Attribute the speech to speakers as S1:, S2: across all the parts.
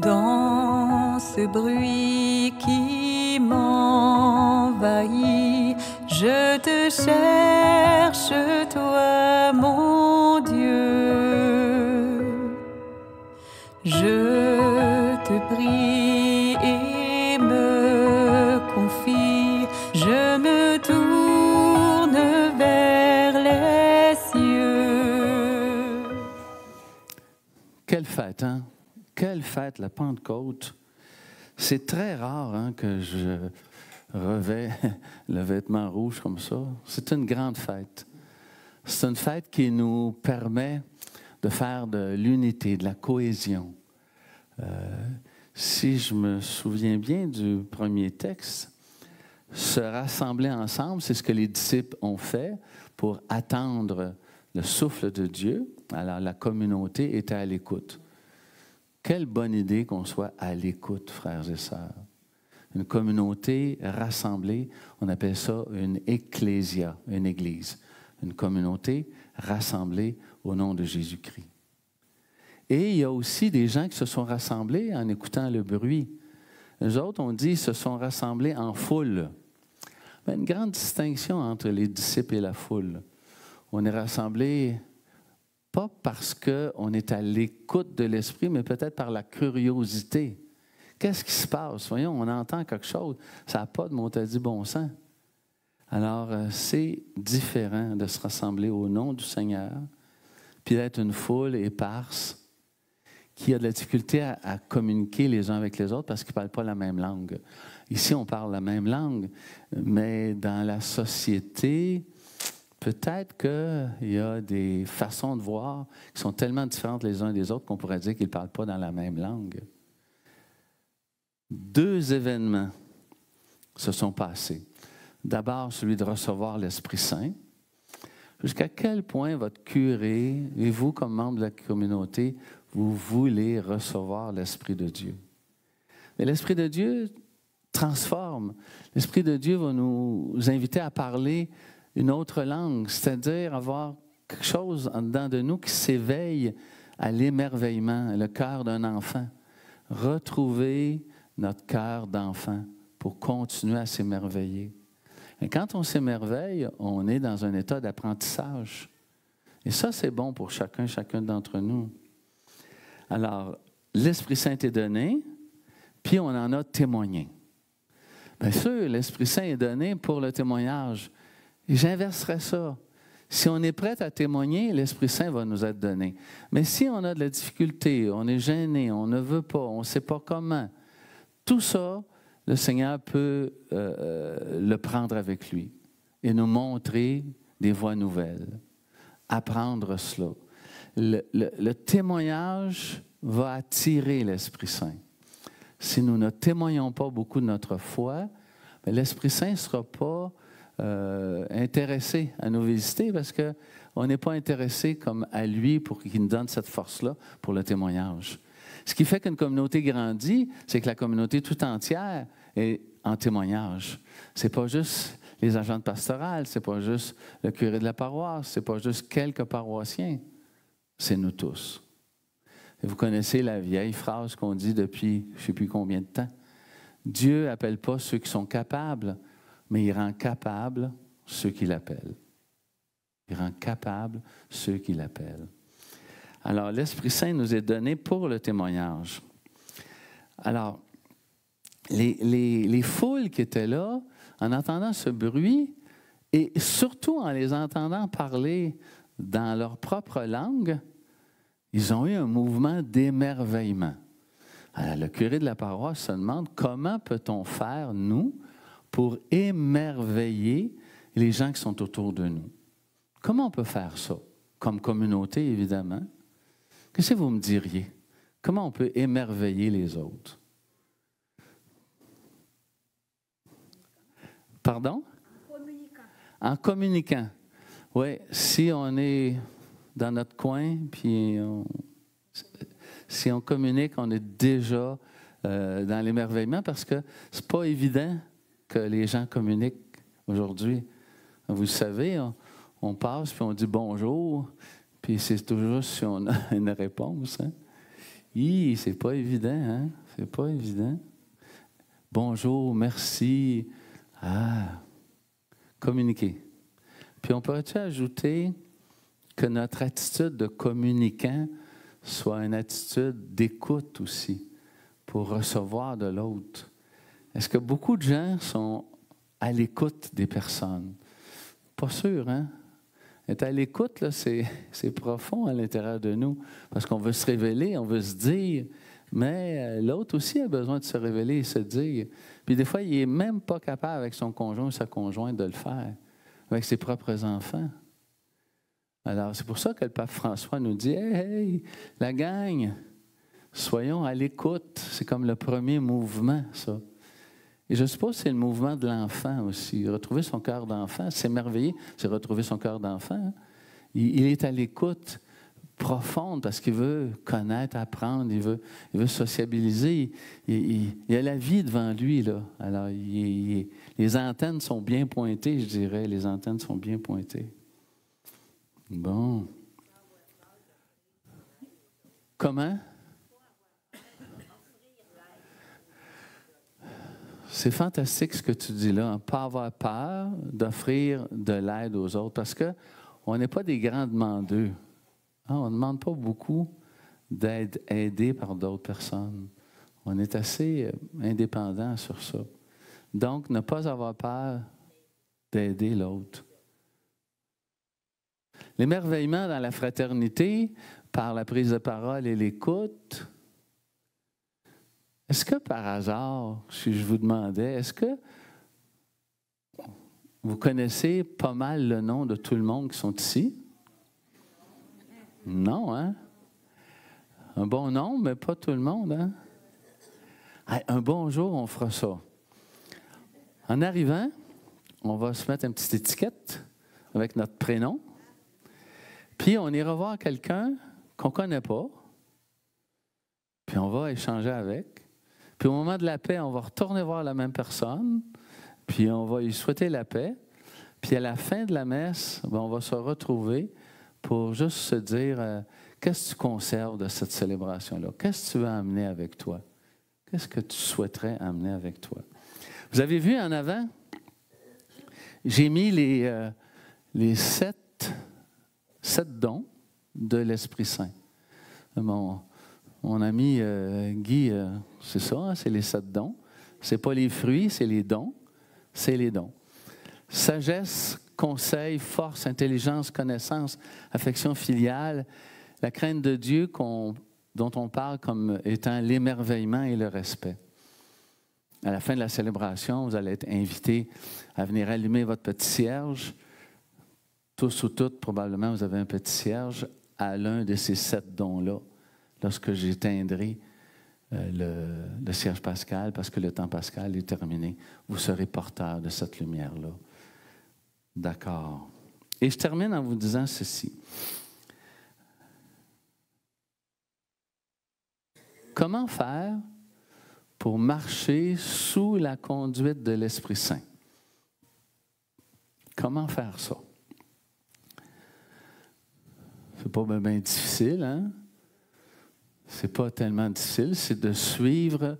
S1: Dans ce bruit qui m'envahit, je te cherche, toi, mon Dieu. Je te prie et me confie, je me tourne vers les cieux.
S2: Quelle fête, hein? Quelle fête, la Pentecôte. C'est très rare hein, que je revais le vêtement rouge comme ça. C'est une grande fête. C'est une fête qui nous permet de faire de l'unité, de la cohésion. Si je me souviens bien du premier texte, se rassembler ensemble, c'est ce que les disciples ont fait pour attendre le souffle de Dieu. Alors la communauté était à l'écoute. Quelle bonne idée qu'on soit à l'écoute, frères et sœurs. Une communauté rassemblée, on appelle ça une ecclésia, une église. Une communauté rassemblée au nom de Jésus-Christ. Et il y a aussi des gens qui se sont rassemblés en écoutant le bruit. Les autres, on dit, se sont rassemblés en foule. Mais une grande distinction entre les disciples et la foule. On est rassemblés pas parce qu'on est à l'écoute de l'Esprit, mais peut-être par la curiosité. Qu'est-ce qui se passe? Voyons, on entend quelque chose. Ça n'a pas de mot-à-dit bon sens. Alors, c'est différent de se rassembler au nom du Seigneur, puis d'être une foule éparse qui a de la difficulté à communiquer les uns avec les autres parce qu'ils ne parlent pas la même langue. Ici, on parle la même langue, mais dans la société, peut-être qu'il y a des façons de voir qui sont tellement différentes les uns des autres qu'on pourrait dire qu'ils ne parlent pas dans la même langue. 2 événements se sont passés. D'abord, celui de recevoir l'Esprit Saint. Jusqu'à quel point votre curé et vous, comme membre de la communauté, vous voulez recevoir l'Esprit de Dieu. Mais l'Esprit de Dieu transforme. L'Esprit de Dieu va nous inviter à parler une autre langue, c'est-à-dire avoir quelque chose en dedans de nous qui s'éveille à l'émerveillement, le cœur d'un enfant. Retrouver notre cœur d'enfant pour continuer à s'émerveiller. Et quand on s'émerveille, on est dans un état d'apprentissage. Et ça, c'est bon pour chacun d'entre nous. Alors, l'Esprit Saint est donné, puis on en a témoigné. Bien sûr, l'Esprit Saint est donné pour le témoignage. Et j'inverserais ça. Si on est prêt à témoigner, l'Esprit Saint va nous être donné. Mais si on a de la difficulté, on est gêné, on ne veut pas, on ne sait pas comment, tout ça, le Seigneur peut le prendre avec lui et nous montrer des voies nouvelles, apprendre cela. Le témoignage va attirer l'Esprit Saint. Si nous ne témoignons pas beaucoup de notre foi, l'Esprit Saint ne sera pas intéressé à nous visiter parce qu'on n'est pas intéressé comme à lui pour qu'il nous donne cette force-là pour le témoignage. Ce qui fait qu'une communauté grandit, c'est que la communauté tout entière est en témoignage. Ce n'est pas juste les agents de pastorale, ce n'est pas juste le curé de la paroisse, ce n'est pas juste quelques paroissiens, c'est nous tous. Et vous connaissez la vieille phrase qu'on dit depuis je ne sais plus combien de temps. Dieu n'appelle pas ceux qui sont capables, mais il rend capables ceux qui l'appellent. Il rend capables ceux qui l'appellent. Alors, l'Esprit Saint nous est donné pour le témoignage. Alors, les foules qui étaient là, en entendant ce bruit, et surtout en les entendant parler dans leur propre langue, ils ont eu un mouvement d'émerveillement. Alors, le curé de la paroisse se demande comment peut-on faire, nous, pour émerveiller les gens qui sont autour de nous. Comment on peut faire ça? Comme communauté, évidemment. Qu'est-ce que vous me diriez? Comment on peut émerveiller les autres? Pardon?
S3: En communiquant.
S2: En communiquant. Oui, si on est dans notre coin, puis si on communique, on est déjà dans l'émerveillement parce que c'est pas évident que les gens communiquent aujourd'hui. Vous le savez, on passe puis on dit bonjour, puis c'est toujours si on a une réponse. Hein? C'est pas évident, hein? C'est pas évident. Bonjour, merci. Communiquer. Puis on pourrait-tu ajouter que notre attitude de communicant soit une attitude d'écoute aussi, pour recevoir de l'autre. Est-ce que beaucoup de gens sont à l'écoute des personnes? Pas sûr, hein? Être à l'écoute, là, c'est profond à l'intérieur de nous, parce qu'on veut se révéler, on veut se dire, mais l'autre aussi a besoin de se révéler et se dire. Puis des fois, il n'est même pas capable avec son conjoint ou sa conjointe de le faire, avec ses propres enfants. Alors, c'est pour ça que le pape François nous dit « Hey, la gang, soyons à l'écoute. » C'est comme le premier mouvement, ça. Et je suppose que c'est le mouvement de l'enfant aussi. Retrouver son cœur d'enfant, s'émerveiller, c'est retrouver son cœur d'enfant. Hein? Il est à l'écoute profonde parce qu'il veut connaître, apprendre, il veut sociabiliser. Il a la vie devant lui, là. Alors, les antennes sont bien pointées, je dirais. Les antennes sont bien pointées. Bon. Comment? C'est fantastique ce que tu dis là. Ne pas avoir peur d'offrir de l'aide aux autres parce qu'on n'est pas des grands demandeux. On ne demande pas beaucoup d'être aidé par d'autres personnes. On est assez indépendant sur ça. Donc, ne pas avoir peur d'aider l'autre. L'émerveillement dans la fraternité, par la prise de parole et l'écoute. Est-ce que par hasard, si je vous demandais, est-ce que vous connaissez pas mal le nom de tout le monde qui sont ici? Non, hein? Un bon nom, mais pas tout le monde, hein? Un bonjour, on fera ça. En arrivant, on va se mettre une petite étiquette avec notre prénom. Puis on ira voir quelqu'un qu'on ne connaît pas. Puis on va échanger avec. Puis au moment de la paix, on va retourner voir la même personne. Puis on va lui souhaiter la paix. Puis à la fin de la messe, on va se retrouver pour juste se dire qu'est-ce que tu conserves de cette célébration-là? Qu'est-ce que tu veux amener avec toi? Qu'est-ce que tu souhaiterais amener avec toi? Vous avez vu en avant, j'ai mis les sept dons de l'Esprit Saint. Mon ami Guy, c'est ça, hein, c'est les 7 dons. Ce n'est pas les fruits, c'est les dons. C'est les dons. Sagesse, conseil, force, intelligence, connaissance, affection filiale, la crainte de Dieu dont on parle comme étant l'émerveillement et le respect. À la fin de la célébration, vous allez être invités à venir allumer votre petit cierge. Tous ou toutes, probablement, vous avez un petit cierge à l'un de ces 7 dons-là, lorsque j'éteindrai le cierge pascal, parce que le temps pascal est terminé. Vous serez porteur de cette lumière-là. D'accord. Et je termine en vous disant ceci. Comment faire pour marcher sous la conduite de l'Esprit Saint? Comment faire ça? C'est pas bien difficile, hein? C'est pas tellement difficile, c'est de suivre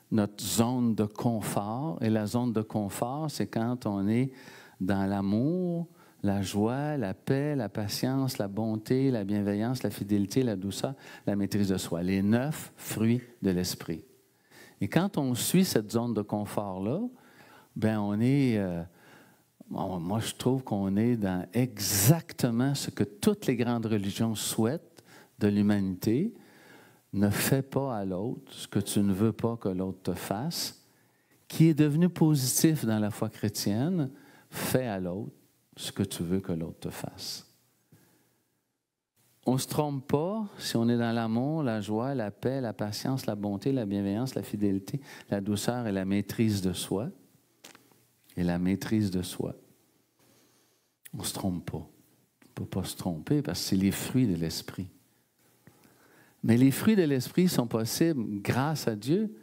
S2: notre zone de confort. Et la zone de confort, c'est quand on est dans l'amour, la joie, la paix, la patience, la bonté, la bienveillance, la fidélité, la douceur, la maîtrise de soi. Les 9 fruits de l'esprit. Et quand on suit cette zone de confort-là, bien on est... moi, je trouve qu'on est dans exactement ce que toutes les grandes religions souhaitent de l'humanité. Ne fais pas à l'autre ce que tu ne veux pas que l'autre te fasse. Qui est devenu positif dans la foi chrétienne, fais à l'autre ce que tu veux que l'autre te fasse. On ne se trompe pas si on est dans l'amour, la joie, la paix, la patience, la bonté, la bienveillance, la fidélité, la douceur et la maîtrise de soi. Et la maîtrise de soi. On ne se trompe pas. On ne peut pas se tromper parce que c'est les fruits de l'esprit. Mais les fruits de l'esprit sont possibles grâce à Dieu,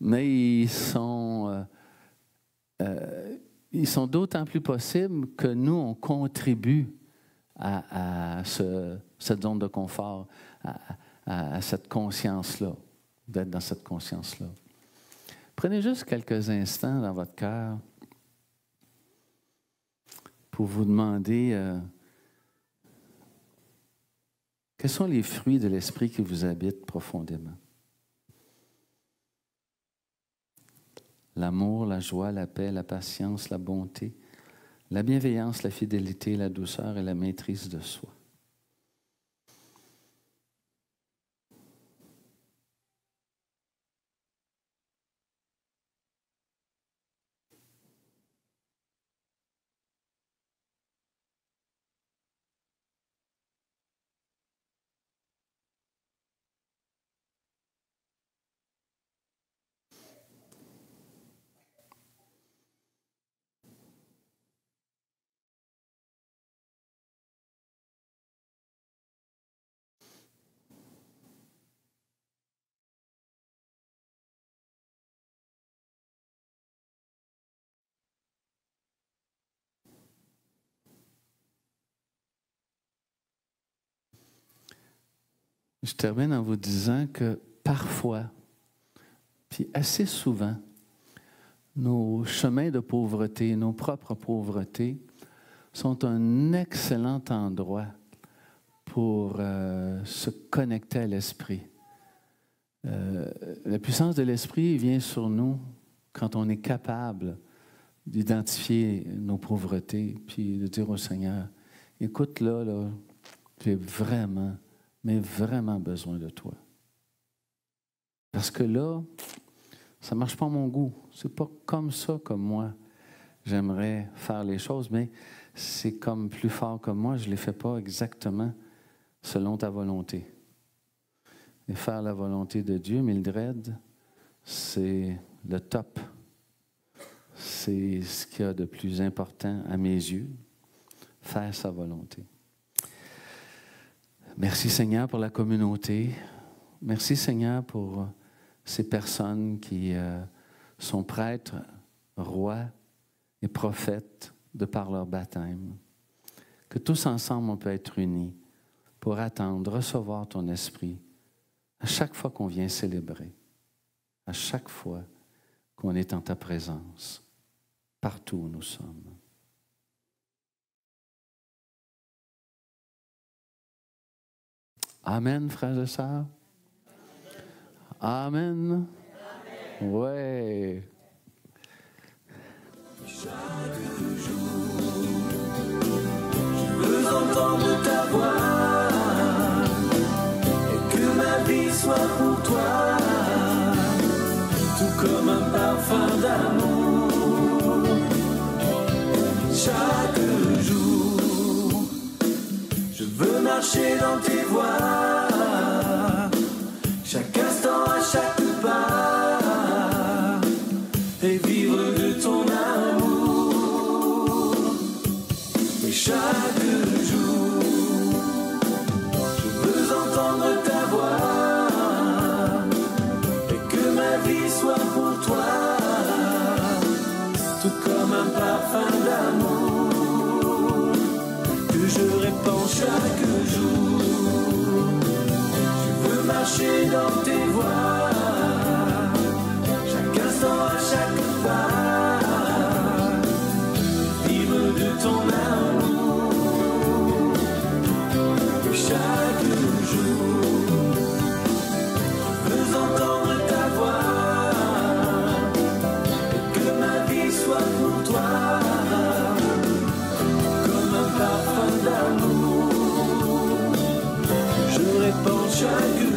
S2: mais ils sont d'autant plus possibles que nous, on contribue à cette zone de confort, à cette conscience-là, d'être dans cette conscience-là. Prenez juste quelques instants dans votre cœur pour vous demander quels sont les fruits de l'esprit qui vous habitent profondément. L'amour, la joie, la paix, la patience, la bonté, la bienveillance, la fidélité, la douceur et la maîtrise de soi. Je termine en vous disant que parfois, puis assez souvent, nos chemins de pauvreté, nos propres pauvretés, sont un excellent endroit pour se connecter à l'esprit. La puissance de l'esprit vient sur nous quand on est capable d'identifier nos pauvretés, puis de dire au Seigneur, écoute là, j'ai vraiment, mais vraiment besoin de toi. Parce que là, ça ne marche pas à mon goût. C'est pas comme ça que moi, j'aimerais faire les choses, mais c'est comme plus fort que moi, je ne les fais pas exactement selon ta volonté. Et faire la volonté de Dieu, Mildred, c'est le top. C'est ce qu'il y a de plus important à mes yeux, faire sa volonté. Merci Seigneur pour la communauté. Merci Seigneur pour ces personnes qui sont prêtres, rois et prophètes de par leur baptême. Que tous ensemble on peut être unis pour attendre, recevoir ton esprit à chaque fois qu'on vient célébrer, à chaque fois qu'on est en ta présence, partout où nous sommes. Amen, frères et sœurs. Amen. Amen. Ouais.
S3: Chaque jour, je veux entendre ta voix et que ma vie soit pour toi, tout comme un parfum d'amour. Chaque jour, je veux marcher dans tes voies, chaque instant, à chaque pas, et vivre de ton amour. Et chaque jour, je veux entendre ta voix, et que ma vie soit pour toi, tout comme un parfum d'amour, que je répands chaque jour. Je veux marcher dans tes voies, chaque instant, à chaque pas, vivre de ton amour. Et chaque jour, je veux entendre ta voix, et que ma vie soit pour toi, comme un parfum d'amour. Je répands chaque jour.